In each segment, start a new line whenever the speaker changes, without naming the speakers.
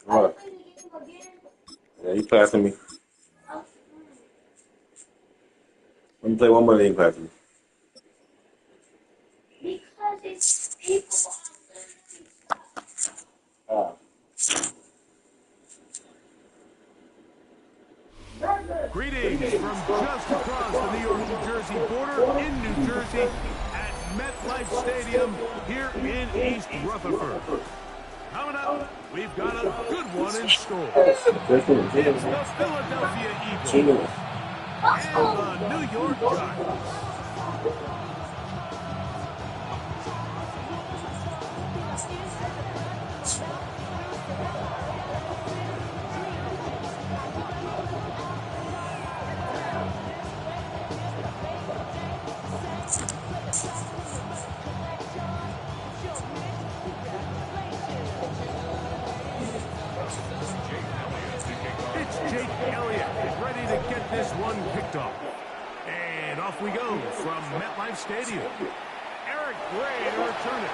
What? Yeah, you passing me. Let me play one more thing, passing me. Ah.
Greetings from just across the New York-New Jersey border in New Jersey at MetLife Stadium here in East Rutherford. Coming up, we've got a good one in store. It's the Philadelphia Eagles and the New York Giants. Jake Elliott is ready to get this one kicked off. And off we go from MetLife Stadium. Eric Gray to return it.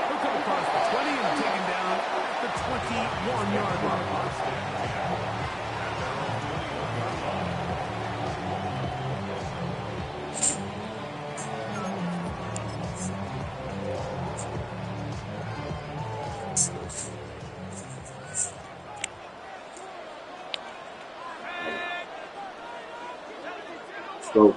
He'll come across the 20 and taken down at the 21-yard line.
Go.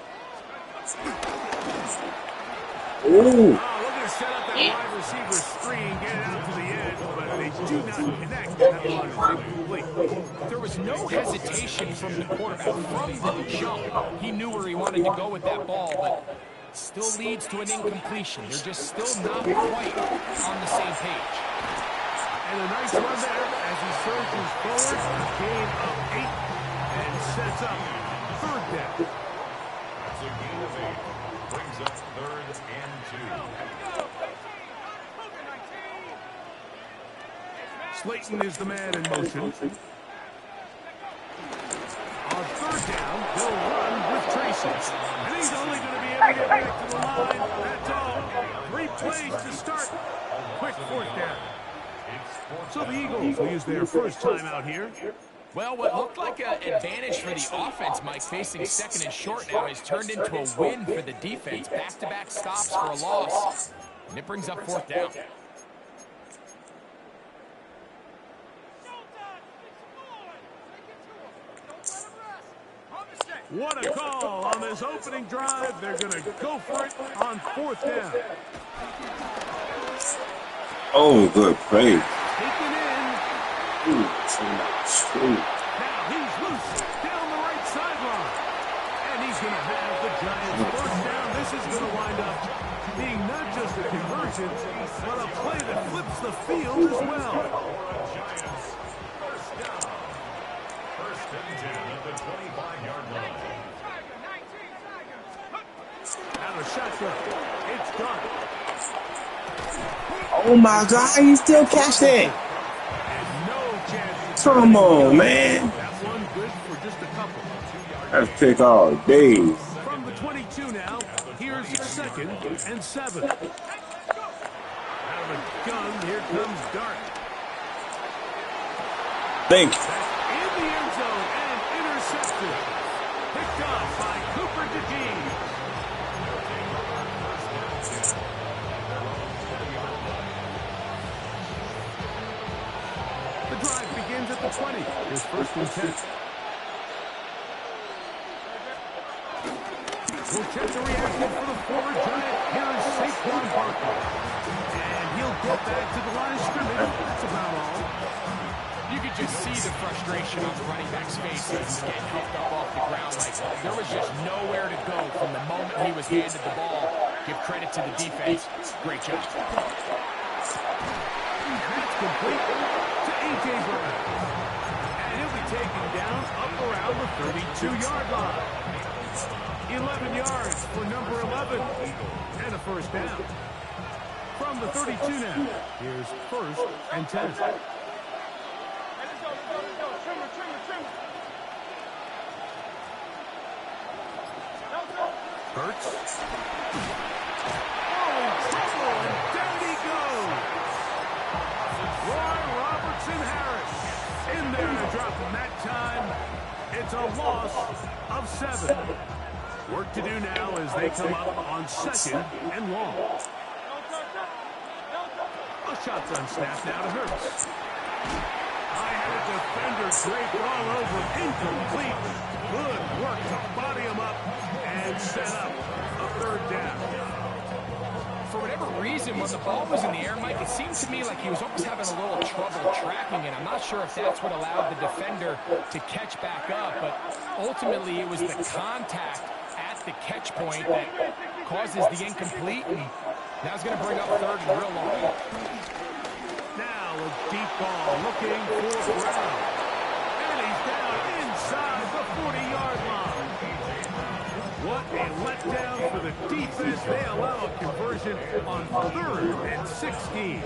Ooh.
Looking to set up that wide receiver screen, get it out to the edge, but they do not connect. That one is incomplete.
There was no hesitation from the quarterback from the jump. He knew where he wanted to go with that ball, but still leads to an incompletion. They're just still not quite on the same page.
And a nice run there as he surges forward, a gain of 8, and sets up third down.
That's a gain of 8. Brings up 3rd and 2.
Slayton is the man in motion. On 3rd down, they'll run with Tracy. And he's only going to be able to get back to the line. That's all. 3 plays to start. Quick 4th down. So the Eagles will use their first time out here.
Well, what looked like an advantage for the offense, Mike, facing 2nd and short now, has turned into a win for the defense. Back-to-back stops for a loss. And it brings up 4th down.
What a call on this opening drive. They're going to go for it on 4th down.
Oh, good play.
Taken in.
Ooh, so much. Ooh.
Now he's loose down the right sideline. And he's going to have the Giants 1st down. This is going to wind up being not just a conversion, but a play that flips the field as well.
Giants 1st down. 1st and 10 at the 25-yard line.
Out of shotgun. It's done.
Oh my God, he still catch that.
And no chance.
Come on, man.
That one good for just a couple.
That's pick all day.
From the 22 now, here's 2nd and 7. Out of the gun, here comes Dart.
Thank you.
In the end zone and intercepted. Picked off by Cooper DeGee. The drive begins at the 20. His 1st and 10. We'll check the reaction for the forward Giant. Here is Saquon Barkley. And he'll get back to the line of scrimmage. That's about all.
You could just see the frustration on the running back's face as he's getting helped up off the ground. Like, there was just nowhere to go from the moment he was handed the ball. Give credit to the defense. Great job.
That's complete to A.J. Brown. And he'll be taken down up around the 32-yard line. 11 yards for number 11. And a 1st down. From the 32 now, here's 1st and 10. Hurts. Oh, trouble, and down he goes. Roy Robertson In there to drop him that time. It's a loss of 7. Work to do now as they come up on 2nd and long. A shotgun snap now to Hurts. I had a defender draped all over. Incomplete. Good work to body him up and set up a 3rd down.
For whatever reason, when the ball was in the air, Mike, it seemed to me like he was almost having a little trouble tracking it. I'm not sure if that's what allowed the defender to catch back up, but ultimately it was the contact at the catch point that causes the incomplete, and now it's going to bring up 3rd and real long.
Now a deep ball looking for Brown. And he's down inside the 40-yard line. What a letdown for the defense. They allow a conversion on 3rd and 16.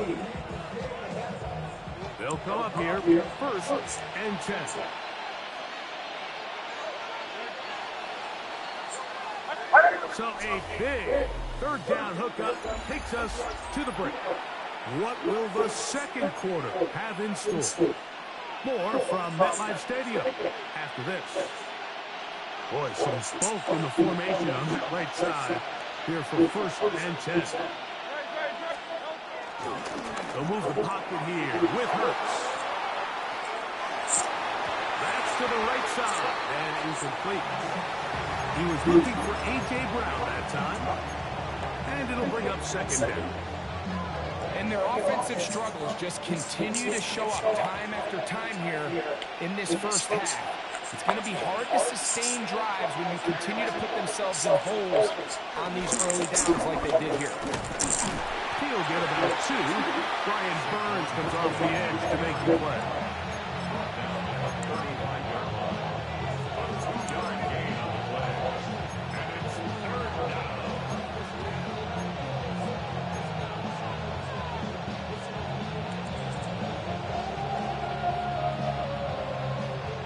They'll come up here, 1st and 10. So a big 3rd down hookup takes us to the break. What will the 2nd quarter have in store? More from MetLife Stadium after this. Boy, some bulk in the formation on that right side here for 1st and 10. They'll move the pocket here with Hurts. That's to the right side and incomplete. He was looking for A.J. Brown that time. And it'll bring up 2nd down.
And their offensive struggles just continue to show up time after time here in this 1st half. It's going to be hard to sustain drives when you continue to put themselves in holes on these early downs like they did here.
He'll get about 2. Brian Burns comes off the edge to make the play.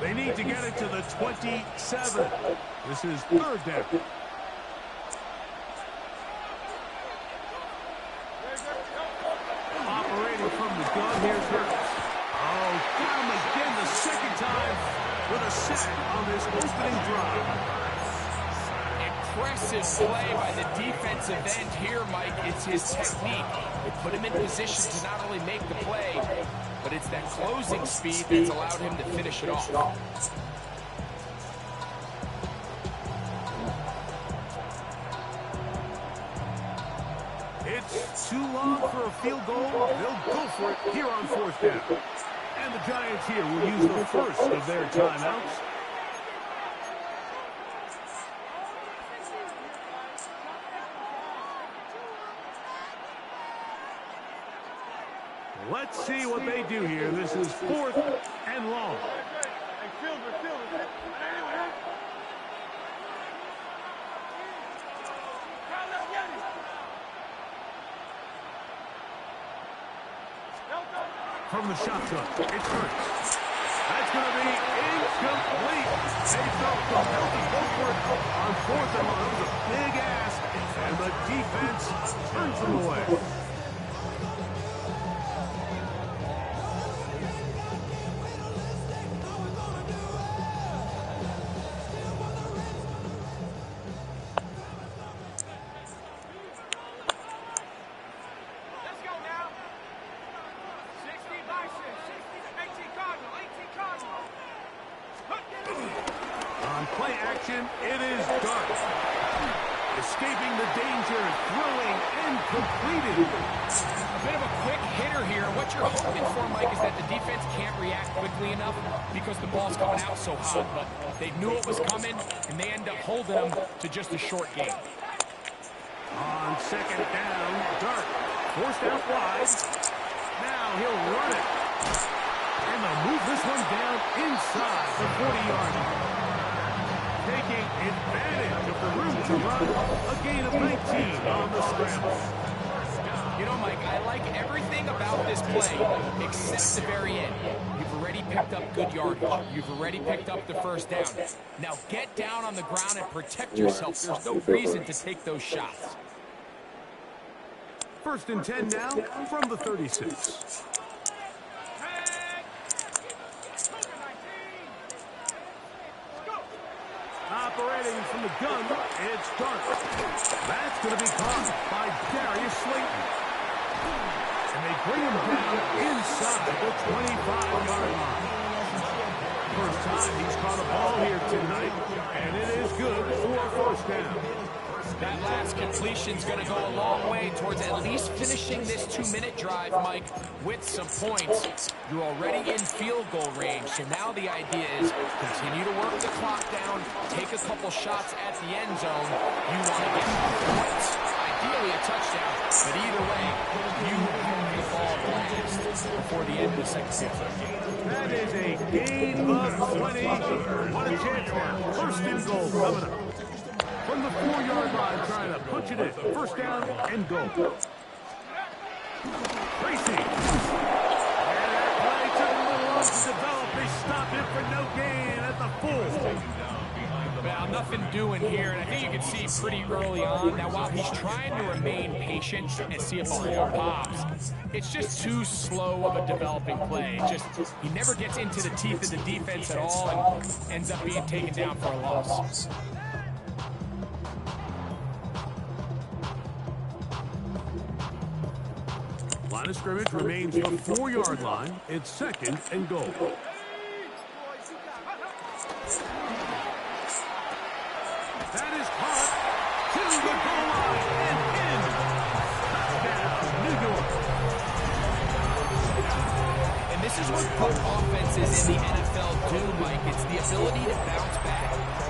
They need to get it to the 27. This is 3rd down. Operating from the gun, here's Hurts. Oh, got him again the 2nd time with a sack on this opening drive.
Impressive play by the defensive end here, Mike. It's his technique. It put him in position to not only make the play, but it's that closing speed that's allowed him to finish it off.
It's too long for a field goal. They'll go for it here on 4th down. And the Giants here will use the 1st of their timeouts. Let's see what they do here. This is 4th and long. From the shotgun, it's Hurts. That's going to be incomplete. They felt compelled to go for it on 4th and long. It was a big ask, and the defense turns them away. Play action, it is Dark. Escaping the danger, throwing, and completing.
A bit of a quick hitter here. What you're hoping for, Mike, is that the defense can't react quickly enough because the ball's coming out so hot. But they knew it was coming, and they end up holding them to just a short game.
On 2nd down, Dark forced out wide. Now he'll run it. And they'll move this one down inside the 40-yard line. Taking advantage of the room to run, a gain of 19 on the scramble.
You know, Mike, I like everything about this play except the very end. You've already picked up good yardage. You've already picked up the 1st down. Now get down on the ground and protect yourself. There's no reason to take those shots.
1st and 10 now from the 36. Operating from the gun, it's Dark. That's going to be caught by Darius Slayton. And they bring him down inside the 25-yard line. First time he's caught a ball here tonight, and it is good for a first down.
That last completion's going to go a long way towards at least finishing this 2-minute drive, Mike, with some points. You're already in field goal range, so now the idea is continue to work the clock down, take a couple shots at the end zone. You want to get points, ideally a touchdown, but either way, you want the ball last before the end of the second quarter.
That is a gain of 20. What a chance now. First and goal coming up. From the 4-yard line, trying to punch it in. First down and goal. Tracy. And that play took a little long to develop. They stopped it for no gain at the full.
Well, nothing doing here, and I think you can see pretty early on. Now, while he's trying to remain patient and see if a ball pops, it's just too slow of a developing play. He never gets into the teeth of the defense at all and ends up being taken down for a loss.
Line of scrimmage remains the 4-yard line. It's second and goal. That is caught to the goal line and in. Touchdown, New York.
And this is what good offenses in the NFL do, Mike. It's the ability to bounce back.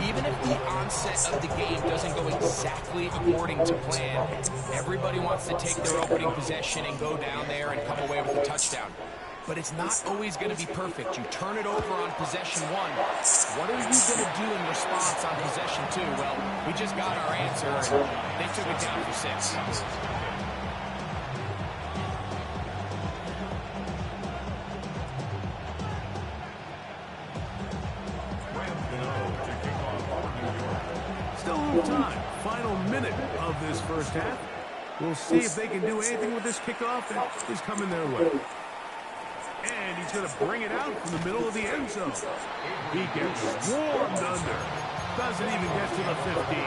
Even if the onset of the game doesn't go exactly according to plan, everybody wants to take their opening possession and go down there and come away with a touchdown. But it's not always going to be perfect. You turn it over on possession 1. What are you going to do in response on possession 2? Well, we just got our answer, and they took it down for 6.
Time. Final minute of this first half. We'll see if they can do anything with this kickoff that is coming their way. And he's going to bring it out from the middle of the end zone. He gets swarmed under. Doesn't even get to the 15.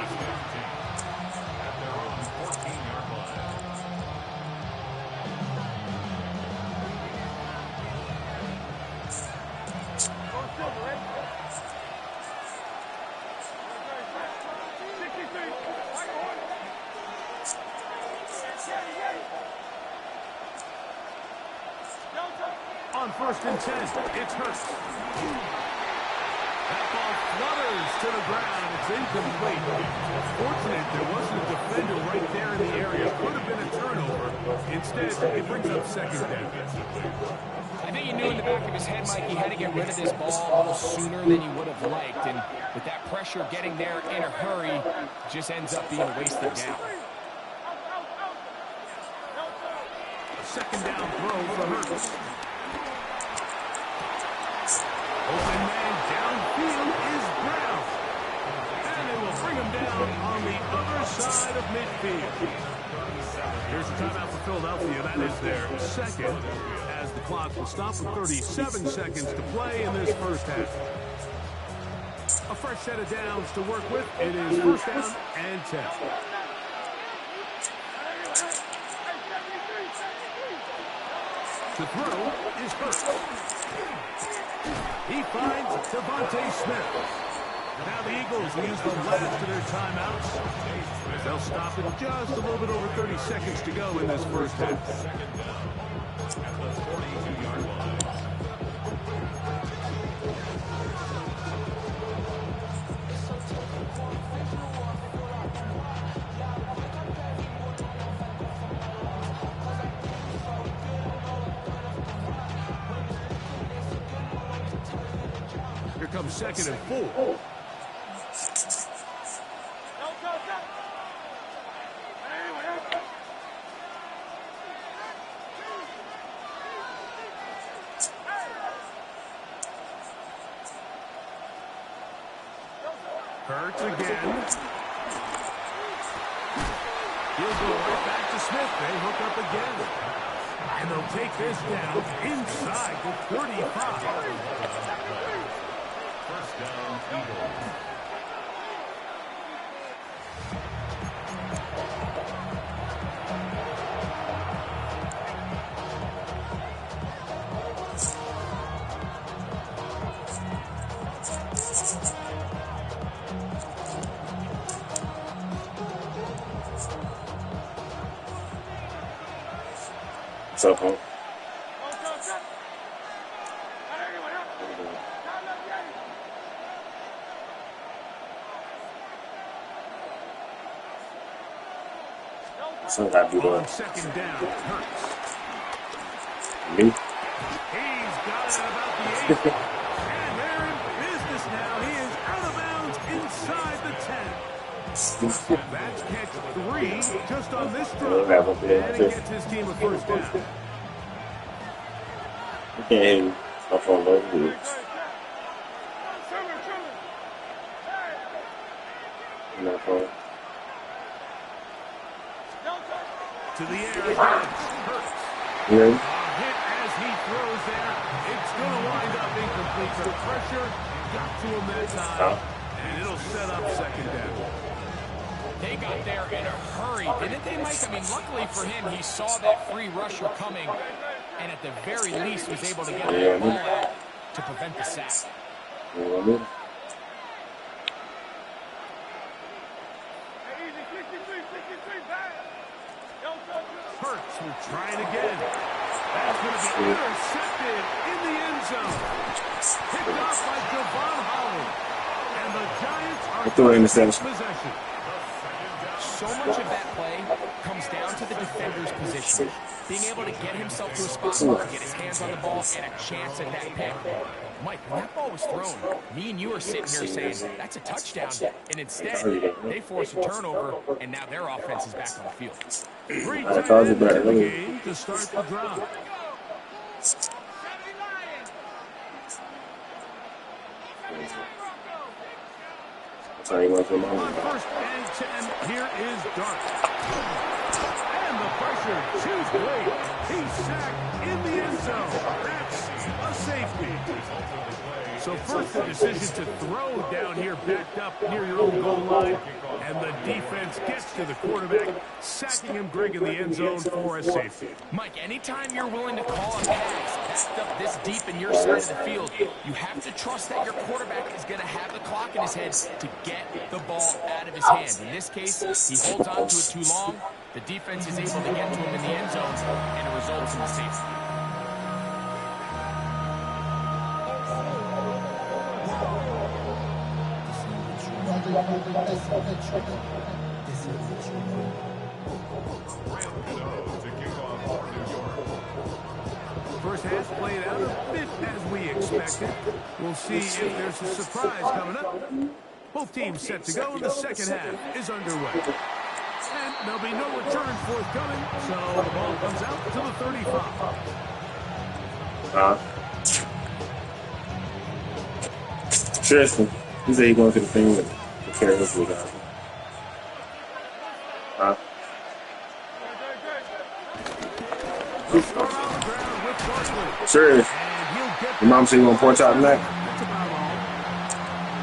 On first and 10, it's Hurst. That ball flutters to the ground. It's incomplete. Fortunate there wasn't a defender right there in the area. Could have been a turnover. Instead, it brings up second down.
I think he knew in the back of his head, Mike, he had to get rid of this ball a little sooner than he would have liked. And with that pressure getting there in a hurry, just ends up being a wasted down.
A second down throw for Hurst. Open man downfield is Brown. And they will bring him down on the other side of midfield. Here's a timeout for Philadelphia. That is their second, as the clock will stop with 37 seconds to play in this first half. A fresh set of downs to work with. It is first down and 10. To throw is Hurst. He finds Devontae Smith. Now the Eagles will use the last of their timeouts. They'll stop it just a little bit over 30 seconds to go in this first half.
Second down at the 42-yard line.
Here comes second and 4. Hurts again. He'll go right back to Smith. They hook up again. And they'll take this down inside the 35.
First down, Eagles.
tough one. Some guy do
On
that.
second down, Hurts.
Me?
He's got it at about the 8. And they're in business now. He is out of bounds inside the 10. That's catch 3 just on this drive. And he gets his team a first down.
You can't hit him off on those dudes. Not fun.
To the air again. Hurts.
You ready?
A hit as he throws there. It's going to wind up incomplete. The pressure got to him that time. And it'll set up second down.
They got there in a hurry, didn't they, Mike? I mean, luckily for him, he saw that free rusher coming, and at the very least was able to get the ball out to prevent the sack.
Hurts will try it again. That's going to be intercepted in the end zone. Picked off by Javon Holland. And the Giants are in possession.
So much of that play comes down to the defender's position. Being able to get himself to a spot where he can get his hands on the ball and a chance at that pick. Mike, when that ball was thrown, me and you are sitting here saying, that's a touchdown. And instead, they force a turnover, and now their offense is back on the field.
3 tight ends in the game to start the drive. On first and 10, here is Dart. And the pressure too great. He's sacked in the end zone. That's a safety. So first the decision to throw down here backed up near your own goal line. And the defense gets to the quarterback, sacking him, Greg, in the end zone for a safety.
Mike, anytime you're willing to call a pass backed up this deep in your side of the field, you have to trust that your quarterback is going to have the clock in his head to get the ball out of his hand. In this case, he holds on to it too long. The defense is able to get to him in the end zone, and it results in the safety.
First half played out a bit as we expected. We'll see if there's a surprise coming up. Both teams set to go, and the second half is underway. And there'll be no return forthcoming, so the ball comes out to the 35.
Seriously, he said he going to the thing with the careless with guys. Serious. Your mom said you want pork chop tonight?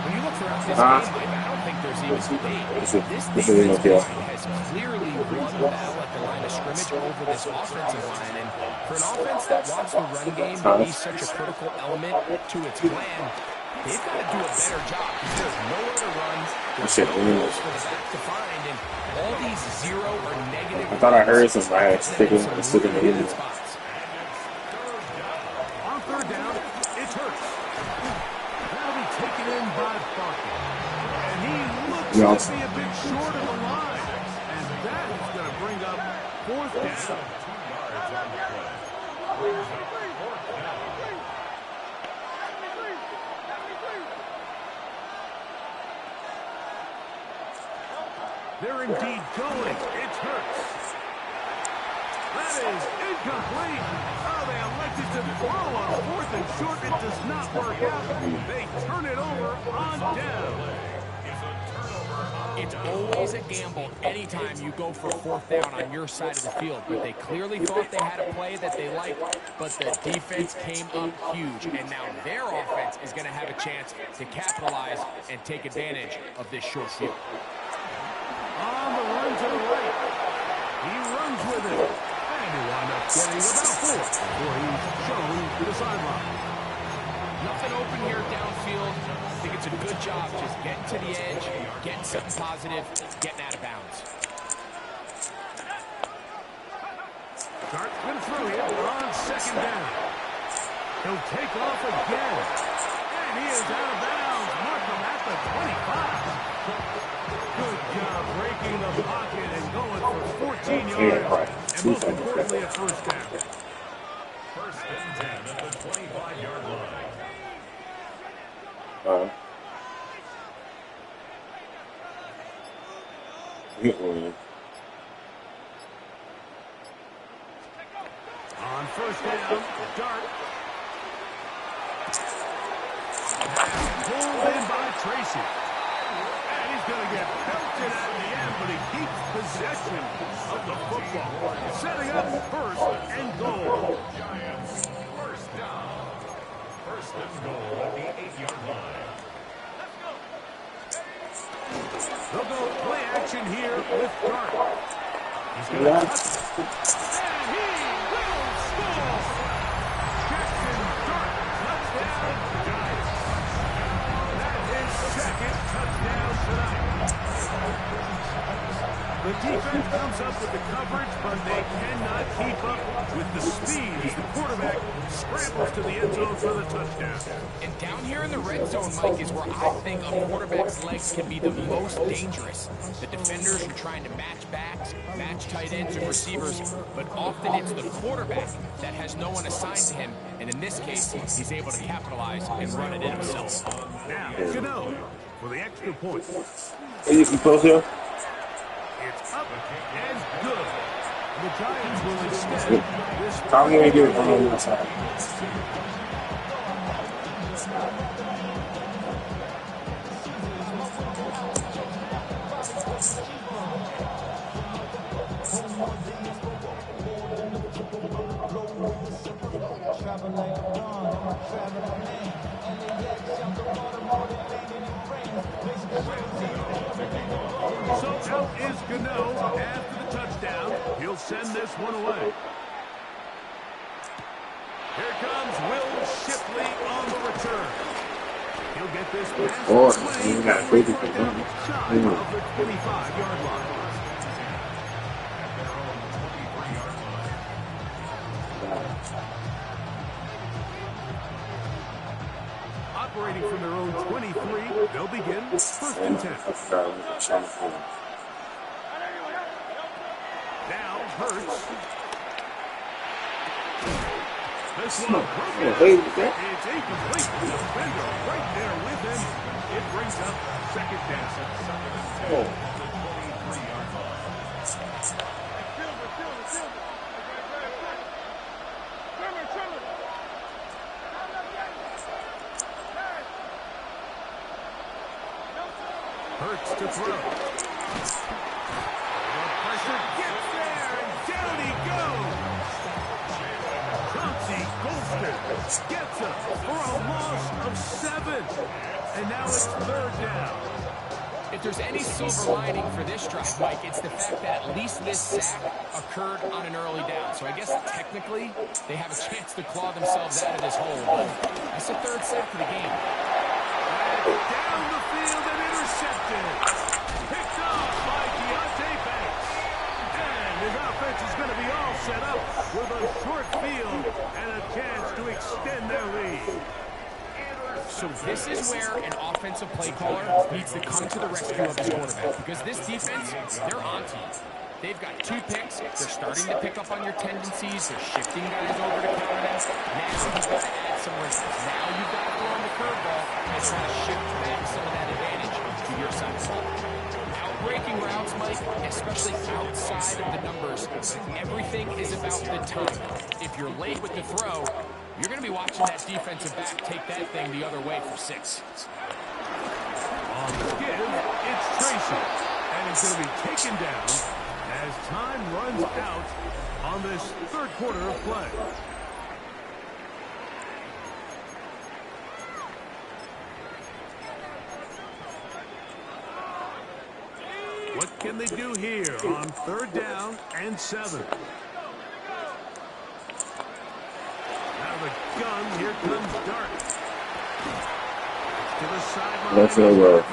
When you look throughout this game, Mike, I don't think there's even debate. This defense has clearly won the battle at the line of scrimmage over this offensive line. And for an offense that wants the run game to be such a critical element to its plan, they've got to do a better job because there's nowhere to run. There's no holes for the back to find. And all these zero or negative...
I thought I heard some riots sticking in the
spots. On third down, it's Hurts. That'll be taken in by Barkley. And he looks to be a bit short of the line. And that is going to bring up fourth down. They're indeed going. It's Hurts. That is incomplete. Oh, they elected to throw on fourth and short. It does not work out. They turn it over on down.
It's always a gamble anytime you go for fourth down on your side of the field. But they clearly thought they had a play that they liked, but the defense came up huge. And now their offense is going to have a chance to capitalize and take advantage of this short field.
On the run to the right. He runs with it. And he wound up getting about 4 before he's shown to the sideline.
Nothing open here downfield. I think it's a good job just getting to the edge, getting something positive, getting out of bounds.
Dart's going to throw here. second down. He'll take off again. And he is out of bounds. Mark him at the 25. Good job breaking the pocket and going for 14 yards. And most importantly, a first down.
First and 10 at the 25-yard line.
On first down, Dart. Pulled in by Tracy. And he's going to get belted at the end, but he keeps possession of the football. Setting up first and goal.
Giants, first down. First and goal at the 8-yard line.
They'll go play action here with Dart. He's going to cut. And he will score. Jackson Dart, touchdown, Giants. That is second touchdown tonight. The defense comes up with the coverage, but they cannot keep up with the speed as the quarterback scrambles to the end zone for the touchdown.
And down here in the red zone, Mike, is where I think a quarterback's legs can be the most dangerous. The defenders are trying to match backs, match tight ends and receivers, but often it's the quarterback that has no one assigned to him, and in this case, he's able to capitalize and run it in himself.
Now, Gano for the extra point.
You can close here?
It's up and good. The Giants will extend this.
I'm going to get it on the side.
So out is Gano after the touchdown. He'll send this one away. Here comes Will Shipley on the return. He'll get this pass away and bring it down shy of the 25-yard line. Operating from their own 23, they'll begin first and 10. Now Hurts. This one broken. It's incomplete. The defender right there with him. It brings up second down. Hurts to throw. The pressure gets there, and down he goes. Chauncey Golster gets him for a loss of 7. And now it's third down.
If there's any silver lining for this drive, Mike, it's the fact that at least this sack occurred on an early down. So I guess technically they have a chance to claw themselves out of this hole. But that's the third sack of the game.
Down the field and intercepted. Picked off by Deontay Banks. And his offense is going to be all set up with a short field and a chance to extend their lead.
So this is where an offensive play caller needs to come to the rescue of his quarterback, because this defense, they're on to you. They've got 2 picks. They're starting to pick up on your tendencies. They're shifting guys over to counter them. Now you've got to add some wrinkles. Now you've got to throw on the curveball and try to shift back some of that advantage to your side of the ball. Outbreaking routes, Mike, especially outside of the numbers, everything is about the time. If you're late with the throw, you're going to be watching that defensive back take that thing the other way for 6.
On the give, it's Tracy. And he's going to be taken down as time runs out on this third quarter of play. What can they do here on third down and 7? Now the gun, here comes Dart. To the sideline.
That's so well.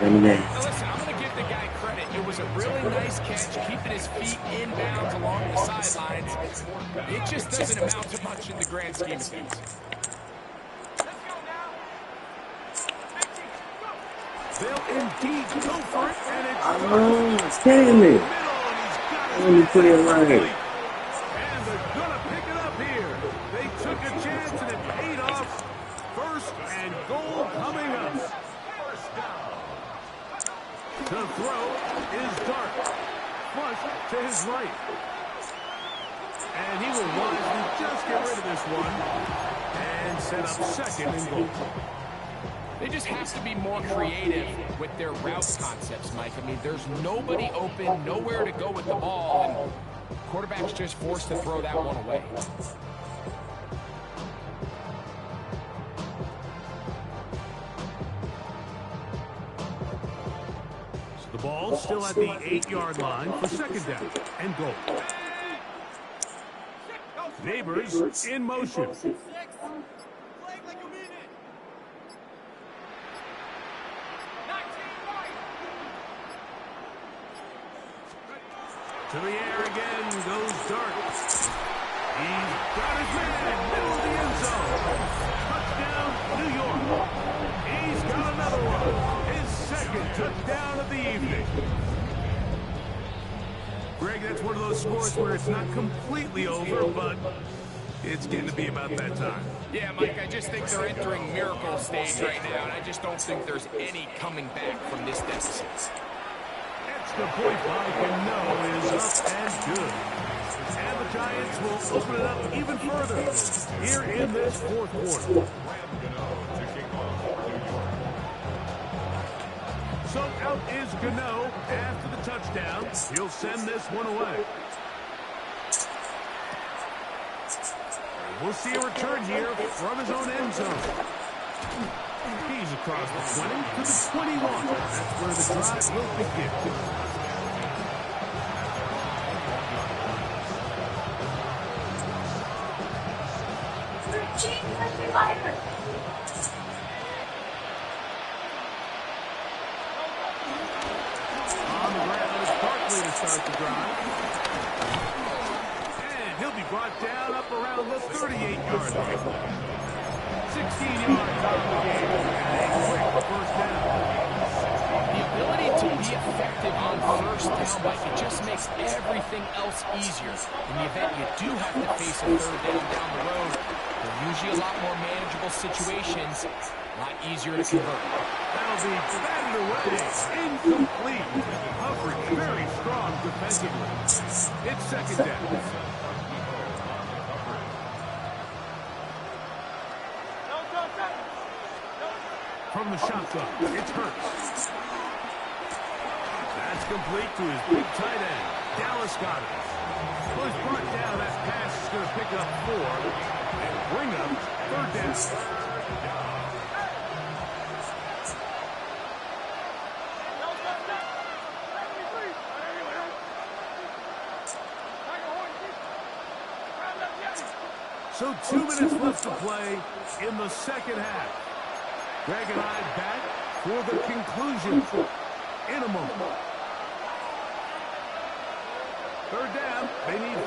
In the game.
Now listen, I'm going to give the guy credit. It was a really nice catch, keeping his feet inbounds along the sidelines. It just doesn't amount to much in the grand scheme of things.
They'll indeed go for it, and it's
Damn it.
Let
me put it right.
And they're going to pick it up here. They took a chance, and it paid off. First and goal coming up. The throw is Dart. Flush to his right. And he will wisely just get rid of this one and set up second and goal.
They just have to be more creative with their route concepts, Mike. I mean, there's nobody open, nowhere to go with the ball, and quarterback's just forced to throw that one away.
So the ball still at the 8-yard line for second down and goal. Neighbors in motion. To the air again goes Dart. He's got his man, middle of the end zone. Touchdown, New York. He's got another one. His second touchdown of the evening. Greg, that's one of those scores where it's not completely over, but it's getting to be about that time.
Yeah, Mike, I just think they're entering miracle stage right now, and I just don't think there's any coming back from this deficit.
Extra point by Gano is up and good. And the Giants will open it up even further here in this fourth quarter. So out is Gano after the touchdown. He'll send this one away. We'll see a return here from his own end zone. He's across the 20 to the 21. That's where the drive will begin. On the ground is Barkley to start the drive. And he'll be brought down up around the 38-yard line. 16 yards out of the game. And a quick first down.
The ability to be effective on first down, Mike, it just makes everything else easier. In the event you do have to face a third down the road, they're usually a lot more manageable situations, a lot easier to convert.
That'll be batted away. Incomplete. Coverage very strong defensively. It's second down. From the shotgun, it's Hurts. That's complete to his big tight end. Dallas got it. Well, he's brought down. That pass is going to pick up 4 and bring up third down. So 2 minutes left to play in the second half. Greg and I back for the conclusion in a moment. Third down, they need 5.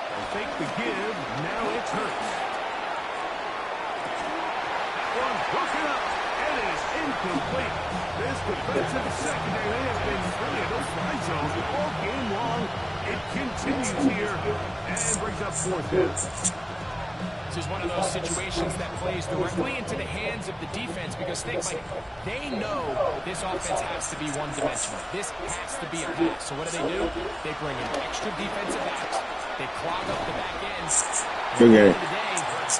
They'll take the give, now it's Hurts. One broken up, and it is incomplete. This defensive secondary, they have been really a no-fly zone all game long. It continues here and brings up fourth down.
This is one of those situations that plays directly into the hands of the defense because they know this offense has to be one-dimensional. This has to be a pass. So what do? They bring in extra defensive backs. They clog up the back ends. At the end of the day,